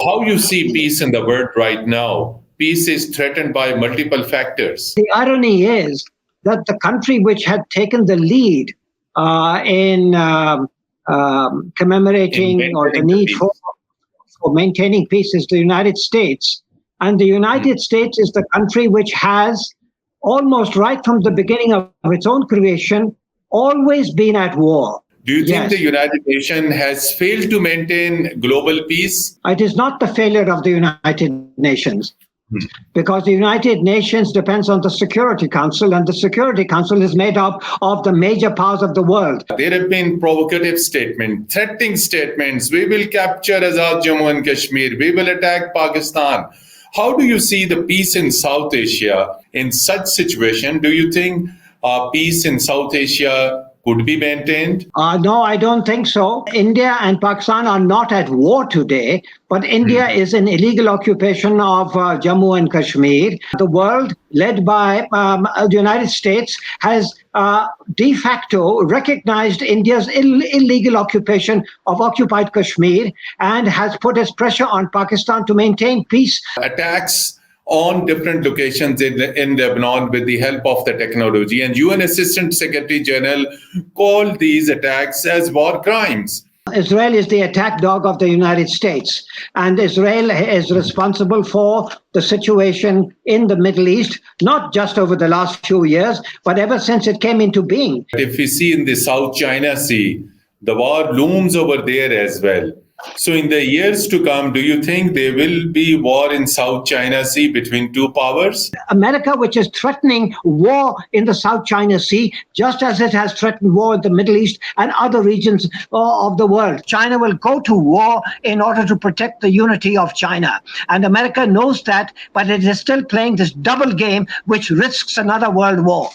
How you see peace in the world right now? Peace is threatened by multiple factors. The irony is that the country which had taken the lead in commemorating or the need for maintaining peace is the United States. And the United States is the country which has, almost right from the beginning of its own creation, always been at war. Do you think the United Nations has failed to maintain global peace? It is not the failure of the United Nations, because the United Nations depends on the Security Council, and the Security Council is made up of the major powers of the world. There have been provocative statements, threatening statements. We will capture Azad, Jammu and Kashmir. We will attack Pakistan. How do you see the peace in South Asia in such situation? Do you think peace in South Asia could be maintained? No, I don't think so. India and Pakistan are not at war today, but India is in illegal occupation of Jammu and Kashmir. The world, led by the United States, has de facto recognized India's illegal occupation of occupied Kashmir and has put its pressure on Pakistan to maintain peace. Attacks on different locations in Lebanon with the help of the technology. And UN Assistant Secretary General called these attacks as war crimes. Israel is the attack dog of the United States, and Israel is responsible for the situation in the Middle East, not just over the last few years, but ever since it came into being. If we see in the South China Sea, the war looms over there as well. So in the years to come, do you think there will be war in South China Sea between two powers? America, which is threatening war in the South China Sea, just as it has threatened war in the Middle East and other regions of the world. China will go to war in order to protect the unity of China. And America knows that, but it is still playing this double game, which risks another world war.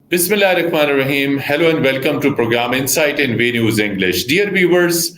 Bismillahirrahmanirrahim. Hello and welcome to program Insight in VNews English. Dear viewers,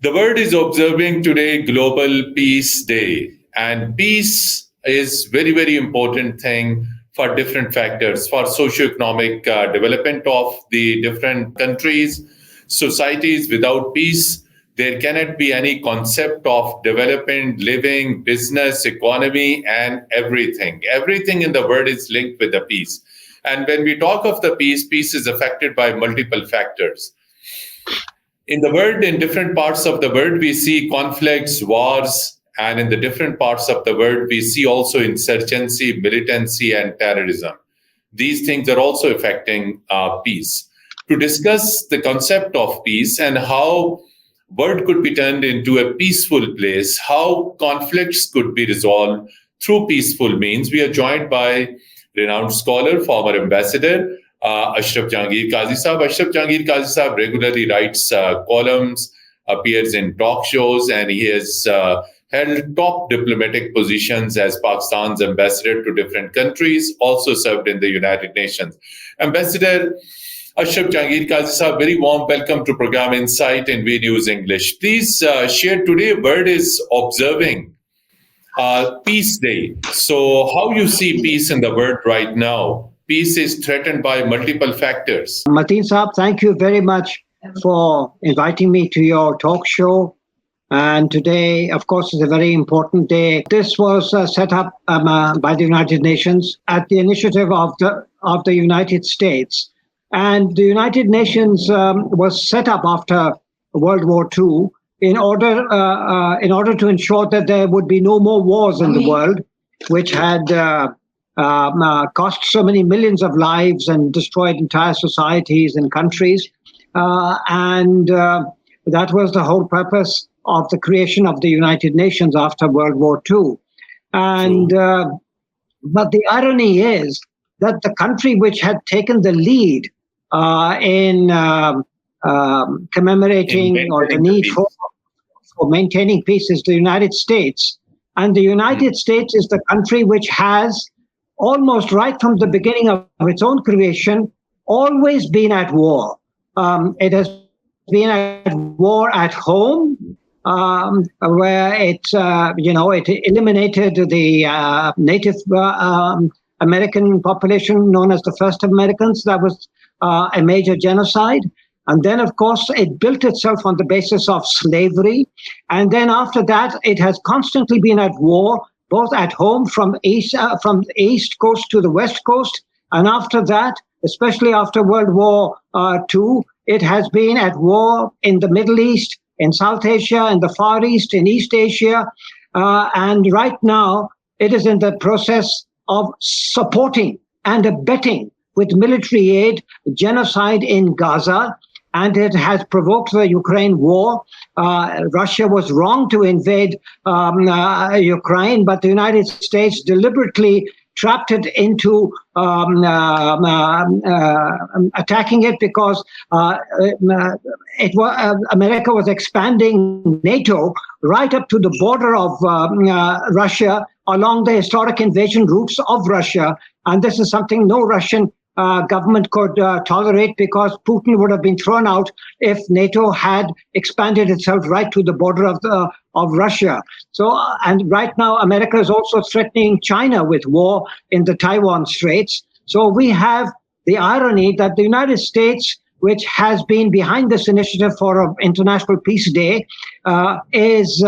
the world is observing today Global Peace Day, and peace is very, very important thing for different factors, for socioeconomic development of the different countries, societies. Without peace, there cannot be any concept of development, living, business, economy, and everything. Everything in the world is linked with the peace. And when we talk of the peace, peace is affected by multiple factors. In the world, in different parts of the world, we see conflicts, wars, and in the different parts of the world, we see also insurgency, militancy, and terrorism. These things are also affecting peace. To discuss the concept of peace and how world could be turned into a peaceful place, how conflicts could be resolved through peaceful means, we are joined by renowned scholar, former ambassador, Ashraf Jehangir Qazi Sahab. Ashraf Jehangir Qazi Sahab regularly writes columns, appears in talk shows, and he has held top diplomatic positions as Pakistan's ambassador to different countries, also served in the United Nations. Ambassador Ashraf Jehangir Qazi Sahab, very warm welcome to program Insight in VNews English. Please share today, world is observing Peace Day. So how you see peace in the world right now? Peace is threatened by multiple factors. Mateen Sahab, thank you very much for inviting me to your talk show. And today, of course, is a very important day. This was set up by the United Nations at the initiative of the United States. And the United Nations was set up after World War II in order to ensure that there would be no more wars in the world, which had cost so many millions of lives and destroyed entire societies and countries. And that was the whole purpose of the creation of the United Nations after World War II. And but the irony is that the country which had taken the lead in commemorating or the need for maintaining peace is the United States. And the United States is the country which has, almost right from the beginning of its own creation, always been at war. It has been at war at home, where it eliminated the Native American population known as the first Americans. That was a major genocide. And then, of course, it built itself on the basis of slavery. And then after that, it has constantly been at war, both at home from the East Coast to the West Coast. And after that, especially after World War II, it has been at war in the Middle East, in South Asia, in the Far East, in East Asia. And right now, it is in the process of supporting and abetting with military aid genocide in Gaza. And it has provoked the Ukraine war. Russia was wrong to invade Ukraine, but the United States deliberately trapped it into attacking it because America was expanding NATO right up to the border of Russia along the historic invasion routes of Russia. And this is something no Russian government could tolerate, because Putin would have been thrown out if NATO had expanded itself right to the border of Russia. So, and right now, America is also threatening China with war in the Taiwan Straits. So we have the irony that the United States, which has been behind this initiative for International Peace Day, is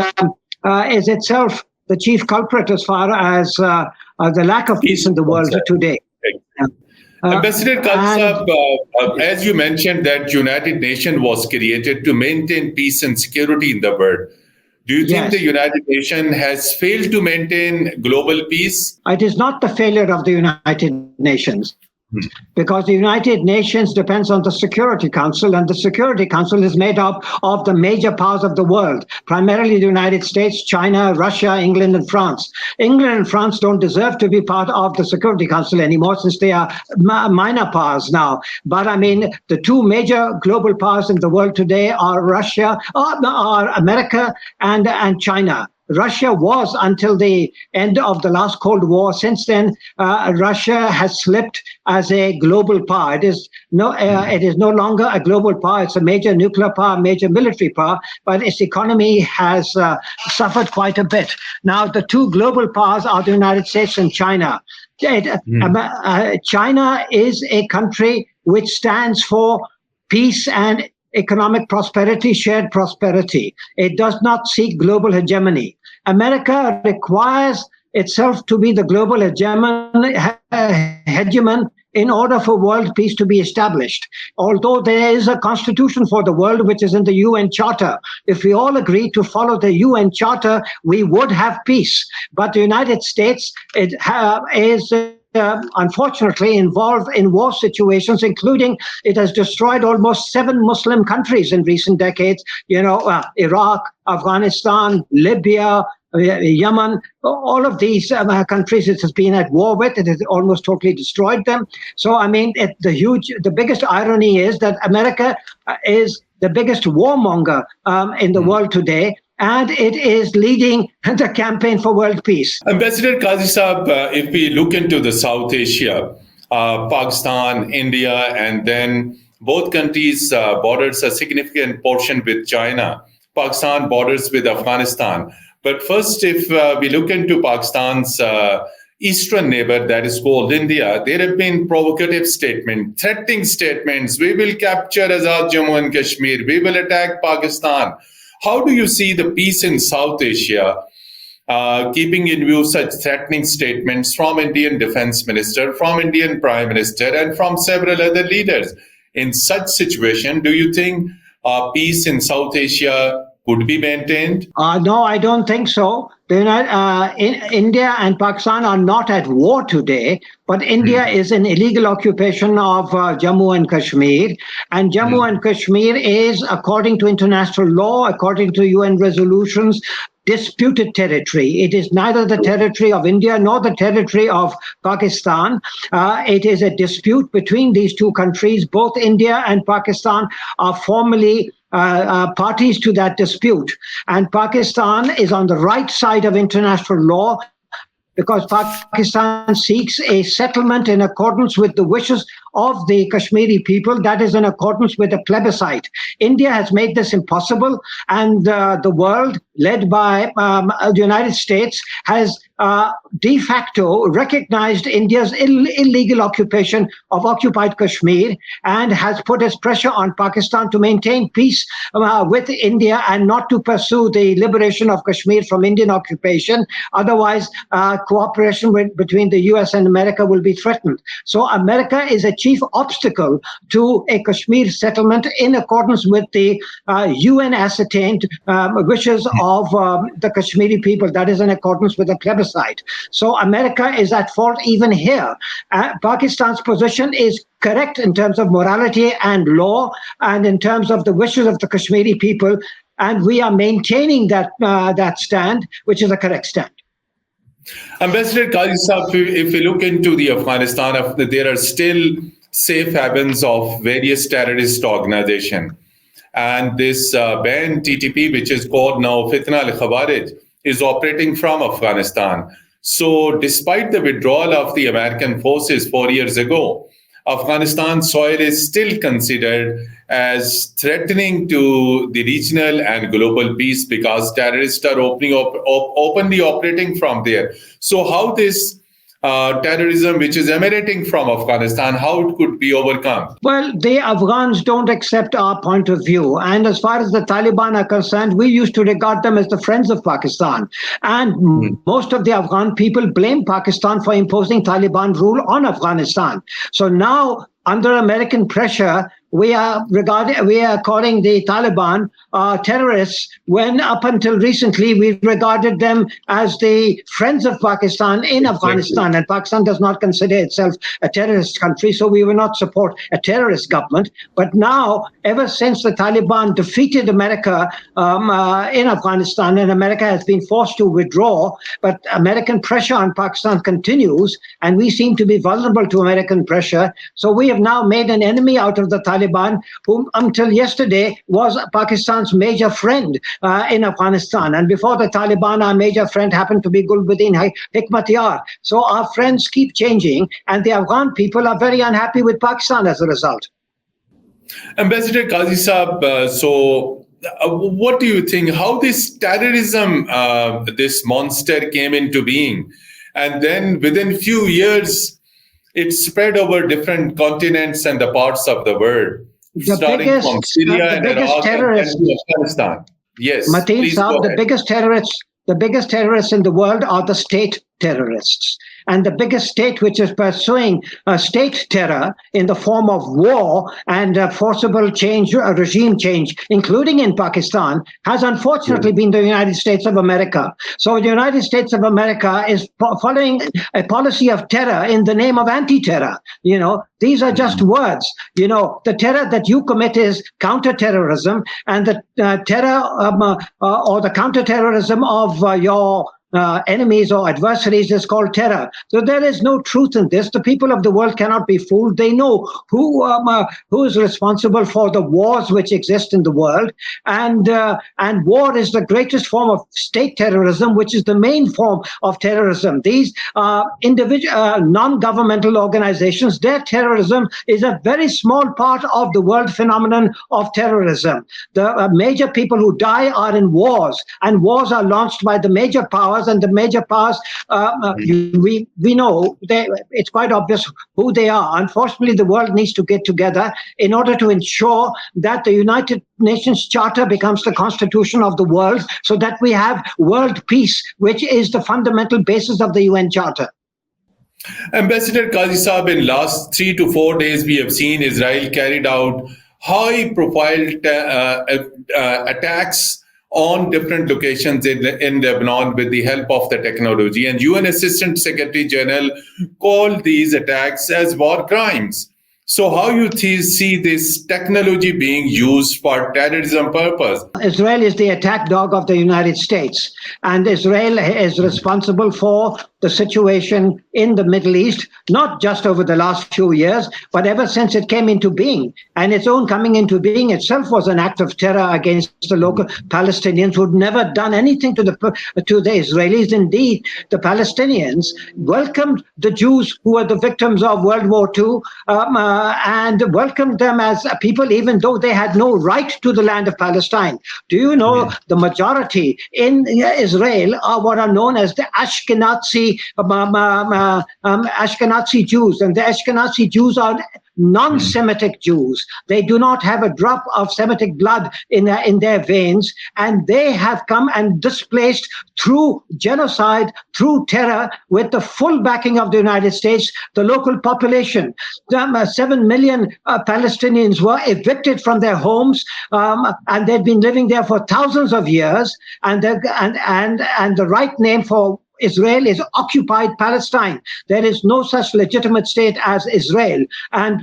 itself the chief culprit as far as the lack of peace in the world today. Ambassador Qazi, as you mentioned that United Nations was created to maintain peace and security in the world. Do you think the United Nations has failed to maintain global peace? It is not the failure of the United Nations. Because the United Nations depends on the Security Council, and the Security Council is made up of the major powers of the world, primarily the United States, China, Russia, England, and France. England and France don't deserve to be part of the Security Council anymore, since they are minor powers now. But I mean, the two major global powers in the world today are are America and China. Russia was until the end of the last Cold War. Since then, Russia has slipped as a global power. It is no longer a global power. It's a major nuclear power, major military power, but its economy has suffered quite a bit. Now, the two global powers are the United States and China. China is a country which stands for peace and economic prosperity, shared prosperity. It does not seek global hegemony. America requires itself to be the global hegemon in order for world peace to be established. Although there is a constitution for the world, which is in the UN Charter. If we all agree to follow the UN Charter, we would have peace. But the United States is unfortunately involved in war situations, including it has destroyed almost 7 Muslim countries in recent decades. Iraq, Afghanistan, Libya, Yemen, all of these countries it has been at war with. It has almost totally destroyed them. So, I mean, the biggest irony is that America is the biggest warmonger in the world today, and it is leading the campaign for world peace. Ambassador Qazi Saab, if we look into the South Asia, Pakistan, India, and then both countries borders a significant portion with China. Pakistan borders with Afghanistan. But first, if we look into Pakistan's eastern neighbor, that is called India, there have been provocative statements, threatening statements. We will capture Azad, Jammu and Kashmir. We will attack Pakistan. How do you see the peace in South Asia, keeping in view such threatening statements from Indian Defense Minister, from Indian Prime Minister, and from several other leaders? In such situation, do you think peace in South Asia could be maintained? No, I don't think so. India and Pakistan are not at war today, but India is in illegal occupation of Jammu and Kashmir. And Jammu and Kashmir is, according to international law, according to UN resolutions, disputed territory. It is neither the territory of India nor the territory of Pakistan. It is a dispute between these two countries. Both India and Pakistan are formally parties to that dispute. And Pakistan is on the right side of international law, because Pakistan seeks a settlement in accordance with the wishes of the Kashmiri people. That is in accordance with a plebiscite. India has made this impossible, and the world, led by the United States, has de facto recognized India's illegal occupation of occupied Kashmir and has put its pressure on Pakistan to maintain peace with India and not to pursue the liberation of Kashmir from Indian occupation. Otherwise, cooperation between the US and America will be threatened. So America is a chief obstacle to a Kashmir settlement in accordance with the UN ascertained wishes of the Kashmiri people. That is in accordance with the plebiscite. So America is at fault even here. Pakistan's position is correct in terms of morality and law and in terms of the wishes of the Kashmiri people. And we are maintaining that stand, which is a correct stand. Ambassador Qazi Saab, if we look into the Afghanistan, there are still safe havens of various terrorist organizations. And this band TTP, which is called now Fitna al-Khawarij, is operating from Afghanistan. So despite the withdrawal of the American forces 4 years ago, Afghanistan soil is still considered as threatening to the regional and global peace because terrorists are openly operating from there. So how this terrorism, which is emanating from Afghanistan, how it could be overcome? Well, the Afghans don't accept our point of view. And as far as the Taliban are concerned, we used to regard them as the friends of Pakistan. And most of the Afghan people blame Pakistan for imposing Taliban rule on Afghanistan. So now, under American pressure, we are calling the Taliban terrorists, when up until recently we regarded them as the friends of Pakistan in Afghanistan. And Pakistan does not consider itself a terrorist country, so we will not support a terrorist government. But now, ever since the Taliban defeated America in Afghanistan, and America has been forced to withdraw, but American pressure on Pakistan continues, and we seem to be vulnerable to American pressure. So we have now made an enemy out of the Taliban, whom until yesterday was Pakistan's major friend in Afghanistan. And before the Taliban, our major friend happened to be Gulbuddin Hikmatyar. So our friends keep changing, and the Afghan people are very unhappy with Pakistan as a result. Ambassador Qazi Saab, what do you think? How this terrorism, this monster came into being? And then within few years, it spread over different continents and the parts of the world, starting from Syria and Iraq and Afghanistan. Yes, Mateen Saab, the biggest terrorists in the world are the state terrorists. And the biggest state which is pursuing state terror in the form of war and forcible change, regime change, including in Pakistan, has unfortunately been the United States of America. So the United States of America is following a policy of terror in the name of anti-terror. You know, these are just words. You know, the terror that you commit is counterterrorism, and the terror or the counterterrorism of your enemies or adversaries is called terror. So there is no truth in this. The people of the world cannot be fooled. They know who is responsible for the wars which exist in the world, and war is the greatest form of state terrorism, which is the main form of terrorism. These individual non-governmental organizations, their terrorism is a very small part of the world phenomenon of terrorism. The major people who die are in wars, and wars are launched by the major powers. And the major powers, we know, it's quite obvious who they are. Unfortunately, the world needs to get together in order to ensure that the United Nations Charter becomes the constitution of the world, so that we have world peace, which is the fundamental basis of the UN Charter. Ambassador Qazi Saab, in last 3 to 4 days, we have seen Israel carried out high-profile attacks on different locations in Lebanon with the help of the technology. And UN Assistant Secretary General called these attacks as war crimes. So how you see this technology being used for terrorism purpose? Israel is the attack dog of the United States, and Israel is responsible for the situation in the Middle East, not just over the last few years, but ever since it came into being. And its own coming into being itself was an act of terror against the local Palestinians who'd never done anything to the Israelis. Indeed, the Palestinians welcomed the Jews who were the victims of World War II and welcomed them as people, even though they had no right to the land of Palestine. Do you know the majority in Israel are what are known as the Ashkenazi Jews, and the Ashkenazi Jews are non-Semitic Jews. They do not have a drop of Semitic blood in their veins, and they have come and displaced through genocide, through terror, with the full backing of the United States, the local population. 7 million Palestinians were evicted from their homes, and they've been living there for thousands of years, and the right name for Israel is occupied Palestine. There is no such legitimate state as Israel. And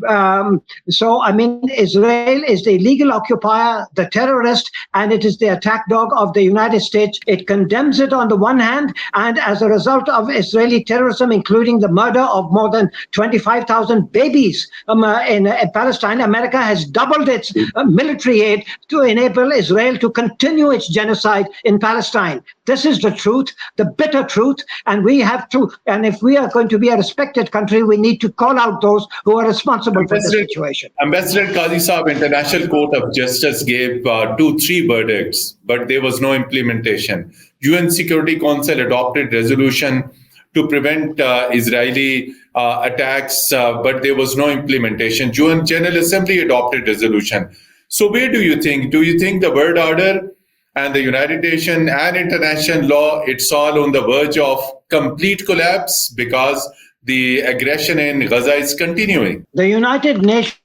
so, I mean, Israel is the illegal occupier, the terrorist, and it is the attack dog of the United States. It condemns it on the one hand, and as a result of Israeli terrorism, including the murder of more than 25,000 babies in Palestine, America has doubled its military aid to enable Israel to continue its genocide in Palestine. This is the truth, the bitter truth. And we have to, and if we are going to be a respected country, we need to call out those who are responsible for the situation. Ambassador Qazi Saab, International Court of Justice gave 2-3 verdicts, but there was no implementation. UN Security Council adopted resolution to prevent Israeli attacks, but there was no implementation. UN General Assembly adopted resolution. So where do you think? Do you think the world order and the United Nations and international law, it's all on the verge of complete collapse because the aggression in Gaza is continuing? The United Nations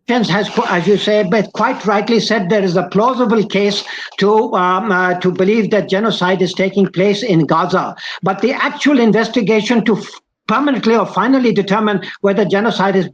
has, as you say, but quite rightly said there is a plausible case to believe that genocide is taking place in Gaza. But the actual investigation to permanently or finally determine whether genocide has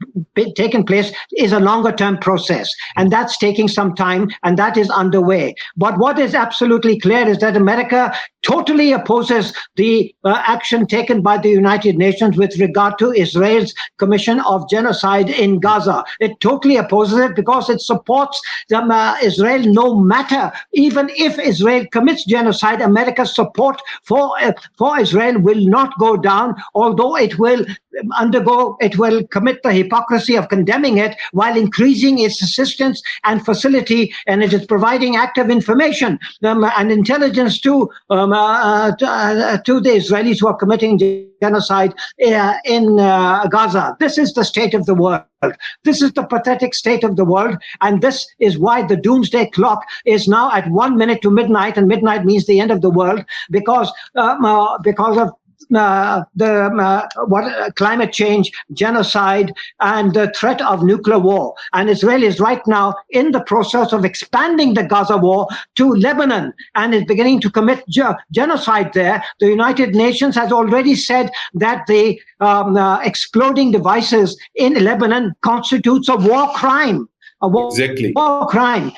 taken place is a longer term process, and that's taking some time, and that is underway. But what is absolutely clear is that America totally opposes the action taken by the United Nations with regard to Israel's commission of genocide in Gaza. It totally opposes it because it supports Israel no matter, even if Israel commits genocide, America's support for Israel will not go down, although it will commit the hypocrisy of condemning it while increasing its assistance and facility, and it is providing active information and intelligence to the Israelis who are committing genocide in Gaza. This is the state of the world. This is the pathetic state of the world, and this is why the doomsday clock is now at 1 minute to midnight, and midnight means the end of the world because of climate change, genocide, and the threat of nuclear war. And Israel is right now in the process of expanding the Gaza war to Lebanon and is beginning to commit genocide there. The United Nations has already said that the exploding devices in Lebanon constitutes a war crime. War crime.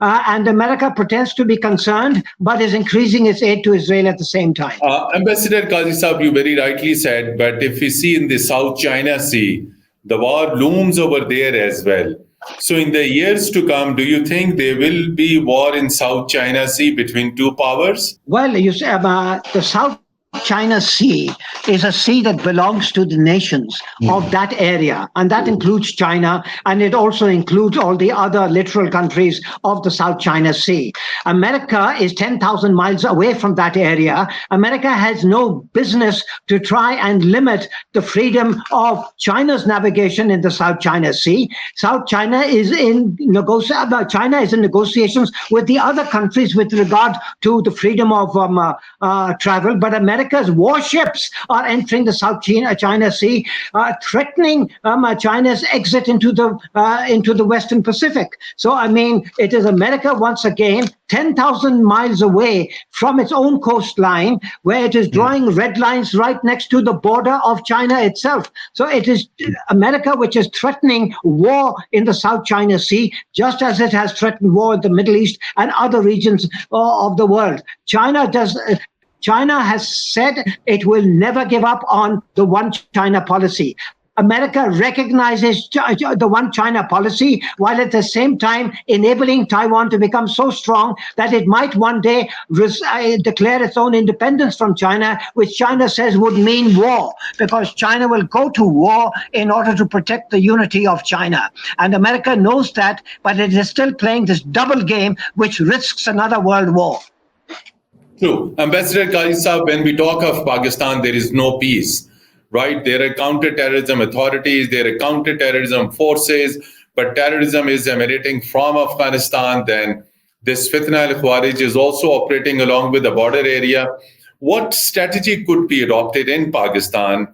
And America pretends to be concerned, but is increasing its aid to Israel at the same time. Ambassador Qazi Saab, you very rightly said, but if we see in the South China Sea, the war looms over there as well. So in the years to come, do you think there will be war in South China Sea between two powers? Well, you see, the South China Sea is a sea that belongs to the nations of that area, and that includes China, and it also includes all the other littoral countries of the South China Sea. America is 10,000 miles away from that area. America has no business to try and limit the freedom of China's navigation in the South China Sea. South China is in negotiations with the other countries with regard to the freedom of travel, but America's warships are entering the South China Sea, threatening China's exit into the Western Pacific. So, I mean, it is America once again 10,000 miles away from its own coastline, where it is drawing red lines right next to the border of China itself. So it is America which is threatening war in the South China Sea, just as it has threatened war in the Middle East and other regions of the world. China China has said it will never give up on the one China policy. America recognizes the one China policy, while at the same time enabling Taiwan to become so strong that it might one day declare its own independence from China, which China says would mean war, because China will go to war in order to protect the unity of China. And America knows that, but it is still playing this double game, which risks another world war. True. Ambassador Qazi Saab, when we talk of Pakistan, there is no peace. Right? There are counter-terrorism authorities, there are counter-terrorism forces, but terrorism is emanating from Afghanistan. Then this Fitna al-Khawarij is also operating along with the border area. What strategy could be adopted in Pakistan,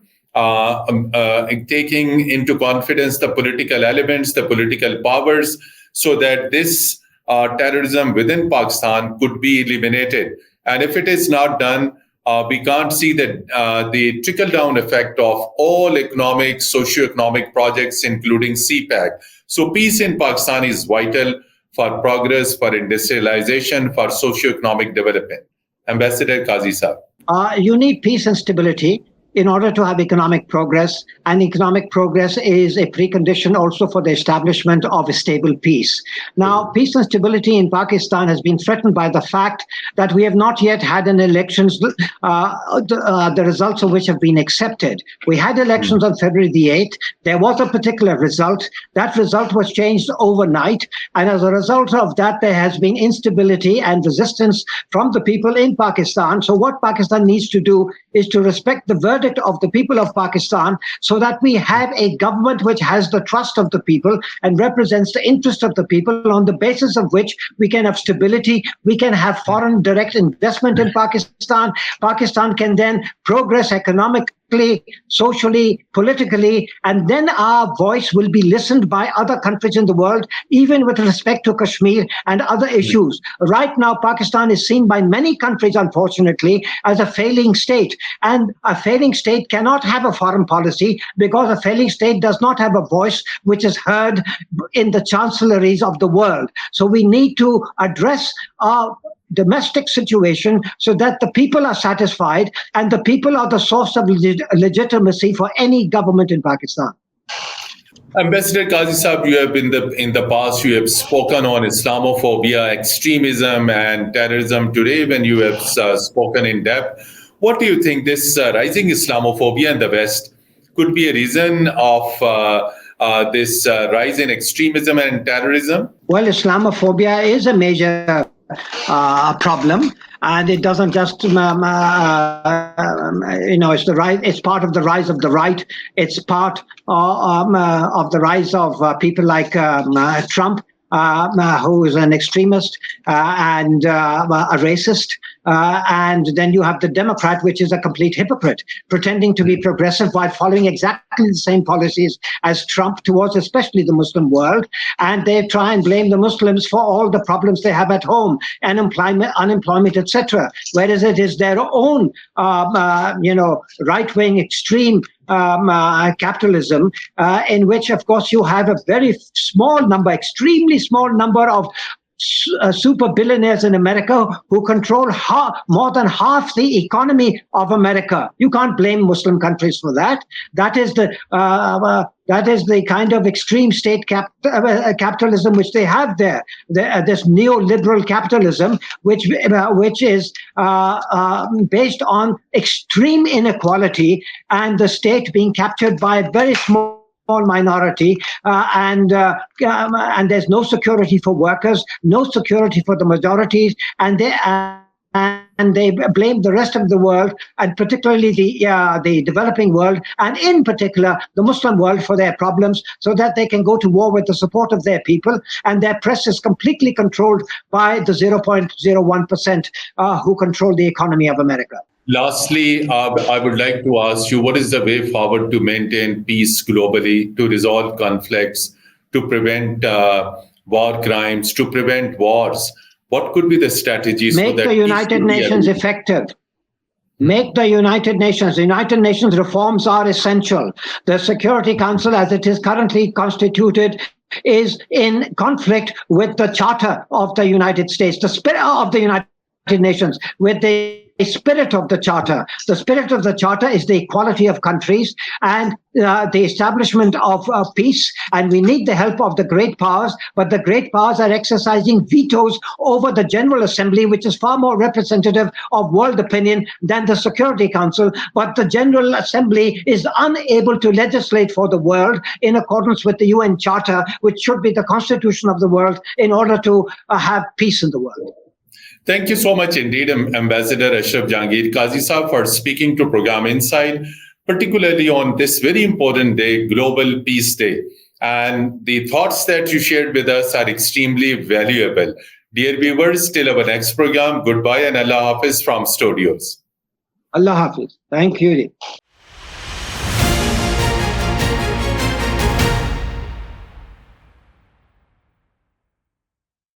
taking into confidence the political elements, the political powers, so that this terrorism within Pakistan could be eliminated? And if it is not done, we can't see that the trickle-down effect of all economic, socio-economic projects, including CPAC. So peace in Pakistan is vital for progress, for industrialization, for socio-economic development. Ambassador Qazi Saab. You need peace and stability in order to have economic progress, and economic progress is a precondition also for the establishment of a stable peace. Now, peace and stability in Pakistan has been threatened by the fact that we have not yet had an elections, the results of which have been accepted. We had elections on February the 8th. There was a particular result. That result was changed overnight, and as a result of that, there has been instability and resistance from the people in Pakistan. So what Pakistan needs to do is to respect the verdict of the people of Pakistan, so that we have a government which has the trust of the people and represents the interest of the people, on the basis of which we can have stability, we can have foreign direct investment in Pakistan. Pakistan can then progress economically, socially, politically, and then our voice will be listened by other countries in the world, even with respect to Kashmir and other issues. Right now, Pakistan is seen by many countries, unfortunately, as a failing state. And a failing state cannot have a foreign policy, because a failing state does not have a voice which is heard in the chancelleries of the world. So we need to address our domestic situation so that the people are satisfied, and the people are the source of legitimacy for any government in Pakistan. Ambassador Qazi Saab, you have been in the past, you have spoken on Islamophobia, extremism, and terrorism. Today, when you have spoken in depth, what do you think this rising Islamophobia in the West could be a reason of this rise in extremism and terrorism? Well, Islamophobia is a major problem, and it doesn't just it's the right, it's part of the rise of the right, it's part of the rise of people like Trump, who is an extremist and a racist. And then you have the Democrat, which is a complete hypocrite, pretending to be progressive while following exactly the same policies as Trump towards especially the Muslim world. And they try and blame the Muslims for all the problems they have at home, unemployment, etc. Whereas it is their own, right-wing extreme capitalism, in which, of course, you have a very small number, extremely small number of super billionaires in America who control more than half the economy of America. You can't blame Muslim countries for that. That is the kind of extreme state capitalism which they have there. This neoliberal capitalism, which is based on extreme inequality, and the state being captured by a very small minority, and there's no security for workers, no security for the majorities, and they blame the rest of the world, and particularly the developing world, and in particular the Muslim world, for their problems, so that they can go to war with the support of their people. And their press is completely controlled by the 0.01% who control the economy of America. Lastly, I would like to ask you, what is the way forward to maintain peace globally, to resolve conflicts, to prevent war crimes, to prevent wars? What could be the strategies? Make the United Nations effective. Make the United Nations. The United Nations reforms are essential. The Security Council, as it is currently constituted, is in conflict with the Charter of the United States, the spirit of the United Nations with the spirit of the Charter. The spirit of the Charter is the equality of countries and the establishment of peace. And we need the help of the great powers, but the great powers are exercising vetoes over the General Assembly, which is far more representative of world opinion than the Security Council. But the General Assembly is unable to legislate for the world in accordance with the UN Charter, which should be the constitution of the world in order to have peace in the world. Thank you so much indeed, Ambassador Ashraf Jehangir Qazi Sahab, for speaking to Program Insight, particularly on this very important day, Global Peace Day. And the thoughts that you shared with us are extremely valuable. Dear viewers, till our next program, goodbye and Allah Hafiz from studios. Allah Hafiz. Thank you.